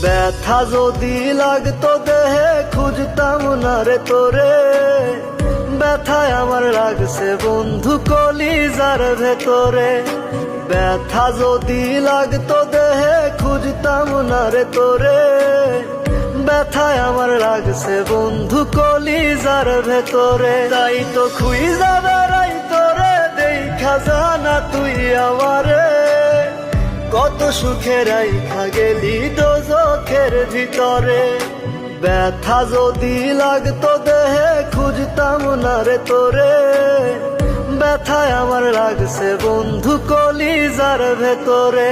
ব্যথা যদি লাগতো দেহে খুঁজতাম না রে তোরে, ব্যথায় আমার লাগছে বন্ধু কলিজার ভেতরে। ব্যথা যদি লাগতো দেহে খুঁজতাম না রে তোরে, ব্যথায় আমার লাগছে বন্ধু কলিজার ভেতরে। তাই তো খুঁজা বেড়াই তোরে, দেখা জানা তুই আমারে, কত সুখে রাইখা গেলি দোজখের ভিতরে। ব্যথা যদি লাগতো দেহে খুঁজতাম না রে তোরে, ব্যথায় আমার লাগছে বন্ধু কলিজার ভেতরে।